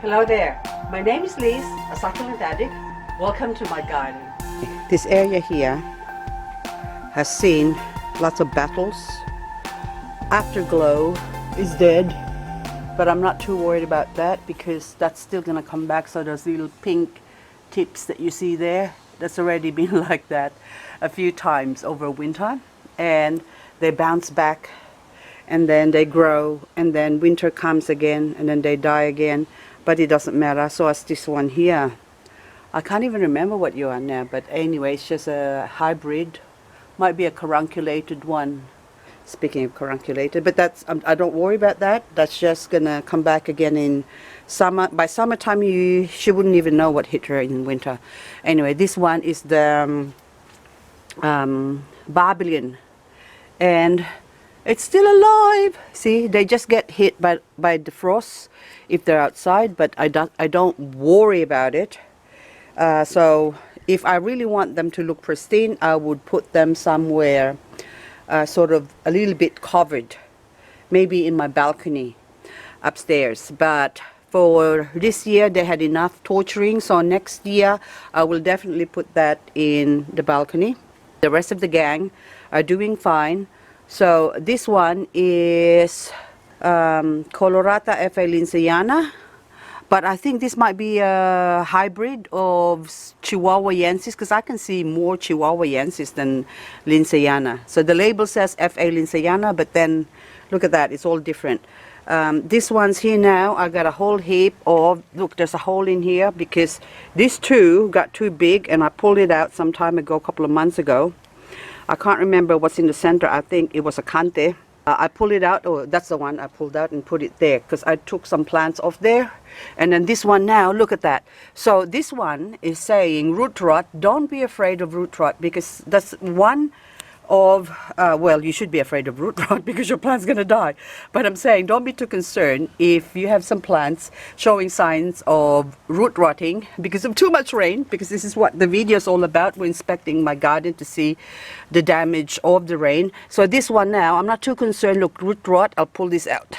Hello there, my name is Liz, a succulent addict. Welcome to my garden. This area here has seen lots of battles. Afterglow is dead, but I'm not too worried about that because that's still going to come back. So those little pink tips that you see there, that's already been like that a few times over winter, and they bounce back and then they grow, and then winter comes again and then they die again, but it doesn't matter. So as this one here, I can't even remember what you are now, but anyway, it's just a hybrid, might be a carunculated one. Speaking of carunculated, but that's I don't worry about that. That's just gonna come back again in summer. By summertime, she wouldn't even know what hit her in winter. Anyway, this one is the Babylon, and it's still alive. See, they just get hit by the frost if they're outside, but I don't worry about it. So if I really want them to look pristine, I would put them somewhere sort of a little bit covered, maybe in my balcony upstairs. But for this year they had enough torturing, so next year I will definitely put that in the balcony. The rest of the gang are doing fine. So this one is Colorata F.A. lindsayana, but I think this might be a hybrid of Chihuahuayensis, because I can see more Chihuahuayensis than lindsayana. So the label says F.A. lindsayana, but then look at that, it's all different. This one's here now. I got a whole heap of, look, there's a hole in here because these two got too big and I pulled it out some time ago, a couple of months ago. I can't remember what's in the center. I think it was a cante. I pulled it out, oh, that's the one I pulled out and put it there because I took some plants off there. And then this one now, look at that. So this one is saying root rot. Don't be afraid of root rot, because that's one of, well, you should be afraid of root rot because your plant's going to die. But I'm saying don't be too concerned if you have some plants showing signs of root rotting because of too much rain, because this is what the video is all about. We're inspecting my garden to see the damage of the rain. So this one now, I'm not too concerned. Look, root rot, I'll pull this out.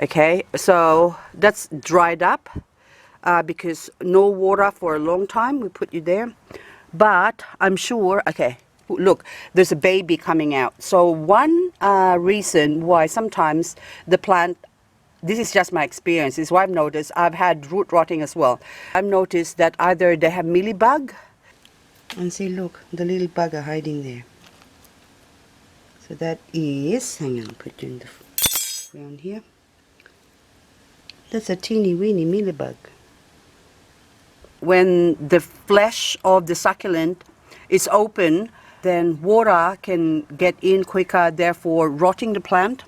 Okay, so that's dried up because no water for a long time. We put you there. But I'm sure, okay, look, there's a baby coming out. So one reason why sometimes the plant, this is just my experience, is what I've noticed. I've had root rotting as well. I've noticed that either they have mealybug, and see, look, the little bug are hiding there. So that is, hang on, put you in the ground here. That's a teeny weeny mealybug. When the flesh of the succulent is open, then water can get in quicker, therefore rotting the plant.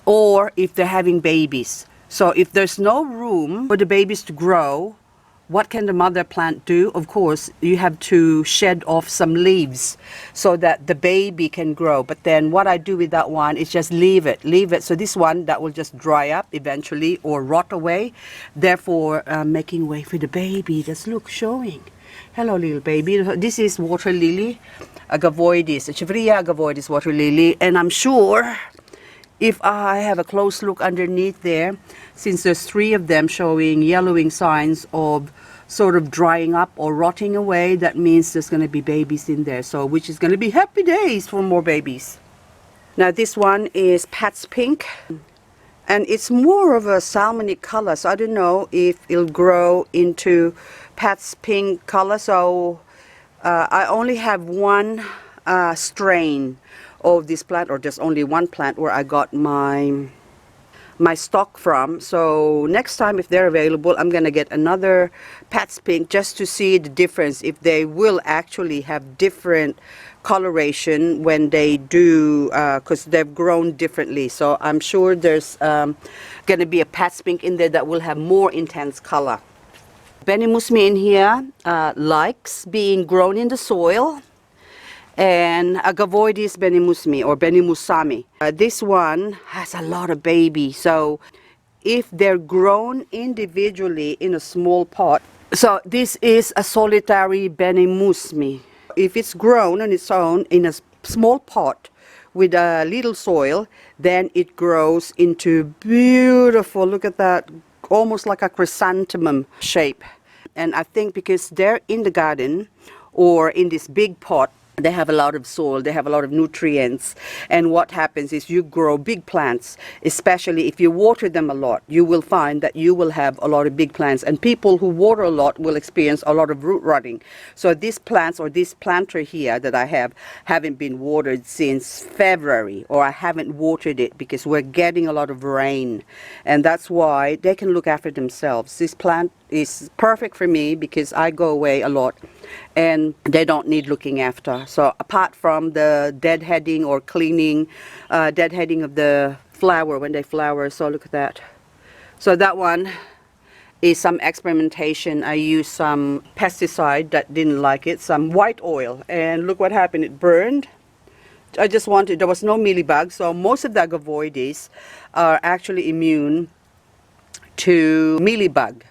Or if they're having babies. So if there's no room for the babies to grow, what can the mother plant do? Of course, you have to shed off some leaves so that the baby can grow. But then what I do with that one is just leave it. So this one, that will just dry up eventually or rot away, therefore making way for the baby. Just look, showing. Hello, little baby. This is water lily, agavoides, echeveria agavoides water lily, and I'm sure if I have a close look underneath there, since there's 3 of them showing yellowing signs of sort of drying up or rotting away, that means there's going to be babies in there. So, which is going to be happy days for more babies. Now this one is Pat's Pink, and it's more of a salmonic color. So I don't know if it'll grow into Pat's Pink color. So I only have one strain of this plant, or just only one plant where I got my stock from. So next time, if they're available, I'm gonna get another Pat's Pink just to see the difference, if they will actually have different coloration when they do, because they've grown differently. So I'm sure there's gonna be a Pat's Pink in there that will have more intense color. Benimusmi in here likes being grown in the soil, and agavoides benimusmi or benimusami. This one has a lot of baby, so if they're grown individually in a small pot, so this is a solitary benimusmi. If it's grown on its own in a small pot with a little soil, then it grows into beautiful, look at that, almost like a chrysanthemum shape. And I think because they're in the garden or in this big pot, they have a lot of soil, they have a lot of nutrients, and what happens is you grow big plants, especially if you water them a lot. You will find that you will have a lot of big plants, and people who water a lot will experience a lot of root rotting. So these plants, or this planter here that I have, haven't been watered since February, or I haven't watered it because we're getting a lot of rain, and that's why they can look after themselves. This plant is perfect for me because I go away a lot and they don't need looking after. So apart from the deadheading or cleaning, deadheading of the flower when they flower, so look at that. So that one is some experimentation. I used some pesticide that didn't like it, some white oil, and look what happened, it burned. I just wanted, there was no mealybug, so most of the agavoides are actually immune to mealybug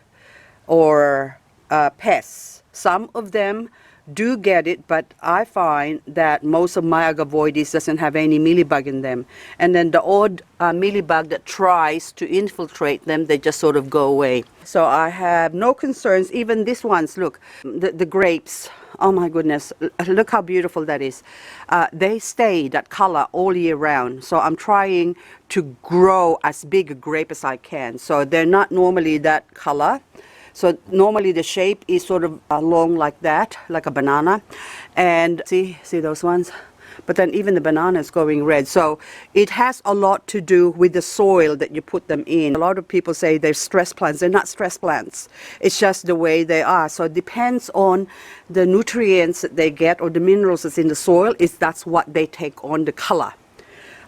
or pests. Some of them do get it, but I find that most of my agavoides doesn't have any mealybug in them. And then the odd mealybug that tries to infiltrate them, they just sort of go away. So I have no concerns. Even these ones, look, the grapes. Oh my goodness, look how beautiful that is. They stay that color all year round. So I'm trying to grow as big a grape as I can. So they're not normally that color. So normally the shape is sort of long like that, like a banana. And see those ones? But then even the banana is going red. So it has a lot to do with the soil that you put them in. A lot of people say they're stress plants. They're not stress plants. It's just the way they are. So it depends on the nutrients that they get or the minerals that's in the soil. That's what they take on the color.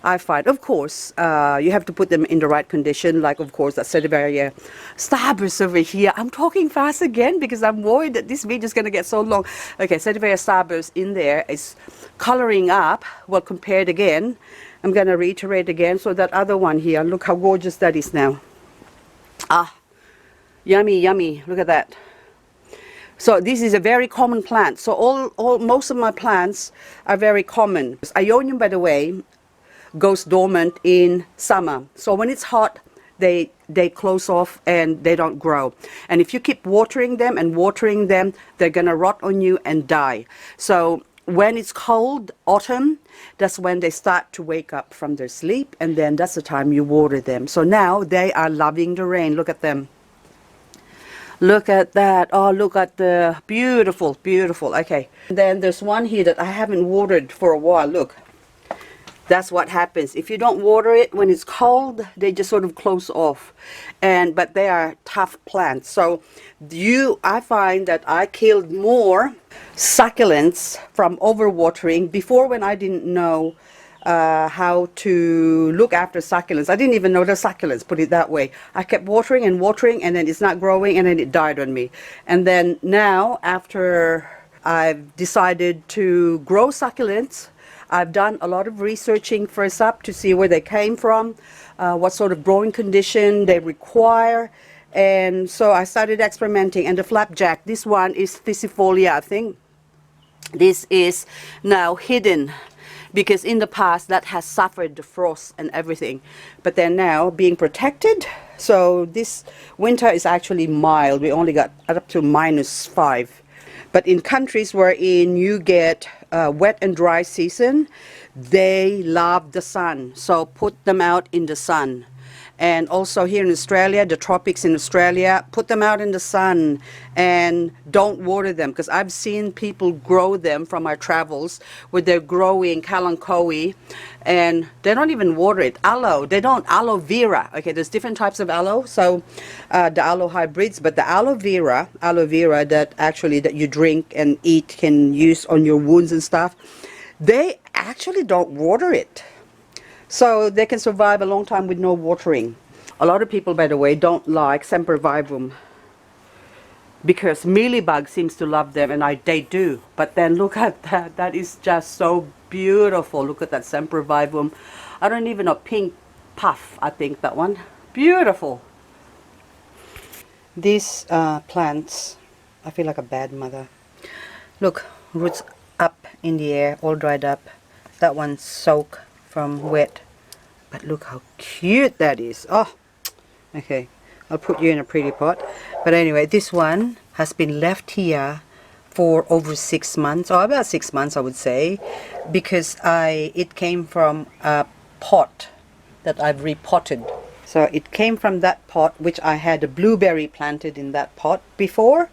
I find, of course, you have to put them in the right condition, like, of course, that Sempervivum starburst over here. I'm talking fast again because I'm worried that this video is going to get so long. Okay, Sempervivum starburst in there is coloring up. Well, compared again, I'm going to reiterate again. So that other one here, look how gorgeous that is now. Ah, yummy, yummy. Look at that. So this is a very common plant. So most of my plants are very common. Ionium, by the way, goes dormant in summer. So when it's hot, they close off and they don't grow. And if you keep watering them and watering them, they're gonna rot on you and die. So when it's cold, autumn, that's when they start to wake up from their sleep, and then that's the time you water them. So now they are loving the rain. Look at them. Look at that. Oh, look at the beautiful, beautiful. Okay. And then there's one here that I haven't watered for a while. Look. That's what happens. If you don't water it when it's cold, they just sort of close off. But they are tough plants. So I find that I killed more succulents from overwatering before, when I didn't know how to look after succulents. I didn't even know the succulents, put it that way. I kept watering and watering, and then it's not growing, and then it died on me. And then now, after I've decided to grow succulents, I've done a lot of researching first up to see where they came from, what sort of growing condition they require. And so I started experimenting. And the flapjack, this one is thistlefolia, I think. This is now hidden because in the past that has suffered the frost and everything. But they're now being protected. So this winter is actually mild. We only got up to -5. But in countries wherein you get wet and dry season, they love the sun. So put them out in the sun. And also here in Australia, the tropics in Australia, put them out in the sun and don't water them. Because I've seen people grow them from our travels where they're growing kalanchoe and they don't even water it. Aloe, they don't. Aloe vera. Okay, there's different types of aloe. So the aloe hybrids, but the aloe vera that actually that you drink and eat, can use on your wounds and stuff, they actually don't water it. So they can survive a long time with no watering. A lot of people, by the way, don't like Sempervivum because mealybug seems to love them, and they do. But then look at that. That is just so beautiful. Look at that Sempervivum. I don't even know, pink puff, I think that one. Beautiful. These plants, I feel like a bad mother. Look, roots up in the air, all dried up. That one's soaked from wet, but look how cute that is. Oh, okay, I'll put you in a pretty pot. But anyway, this one has been left here for over 6 months, or about 6 months I would say, because it came from a pot that I've repotted. So it came from that pot, which I had a blueberry planted in that pot before,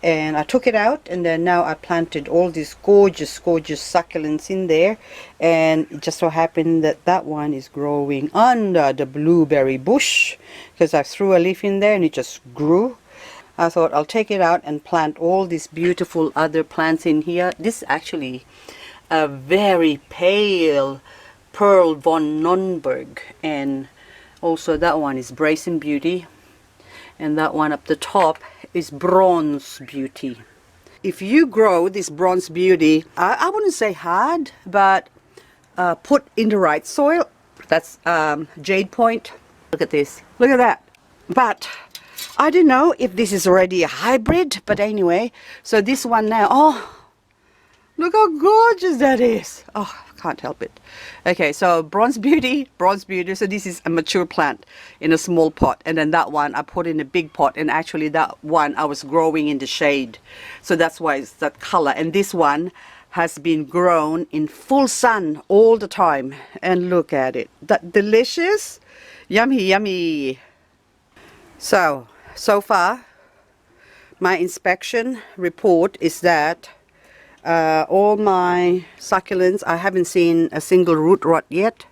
and I took it out, and then now I planted all these gorgeous succulents in there, and it just so happened that that one is growing under the blueberry bush because I threw a leaf in there and it just grew. I thought I'll take it out and plant all these beautiful other plants in here. This is actually a very pale Pearl von Nonnberg, and also that one is Brazen Beauty, and that one up the top is Bronze Beauty. If you grow this Bronze Beauty, I wouldn't say hard, but put in the right soil. That's Jade Point. Look at this. Look at that. But I don't know if this is already a hybrid, but anyway, so this one now, oh, look how gorgeous that is. Oh, I can't help it. Okay, so Bronze Beauty, so this is a mature plant in a small pot, and then that one I put in a big pot, and actually that one I was growing in the shade, so that's why it's that color. And this one has been grown in full sun all the time, and look at it, that delicious, yummy. So far my inspection report is that all my succulents, I haven't seen a single root rot yet.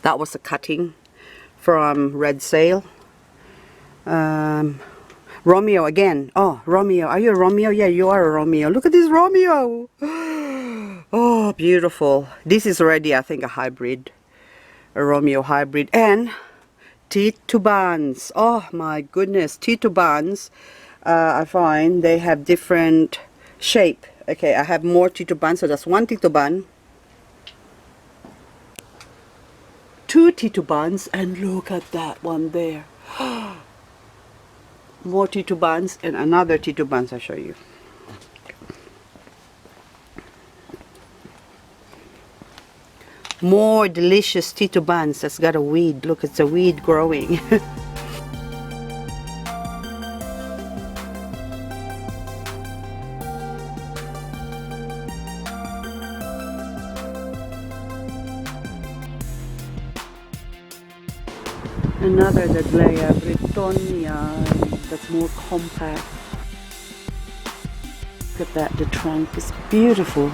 That was a cutting from Red Sail. Romeo again. Oh, Romeo. Are you a Romeo? Yeah, you are a Romeo. Look at this Romeo. Oh, beautiful. This is already, I think, a hybrid. A Romeo hybrid. And titubans. Oh my goodness. Titubans, I find they have different shape. Okay, I have more titubans, so that's one tituban, two titubans, and look at that one there. More titubans and another titubans. I'll show you. More delicious titubans. That's got a weed. Look, it's a weed growing. Another Dahlia Britonia, that's more compact. Look at that, the trunk is beautiful.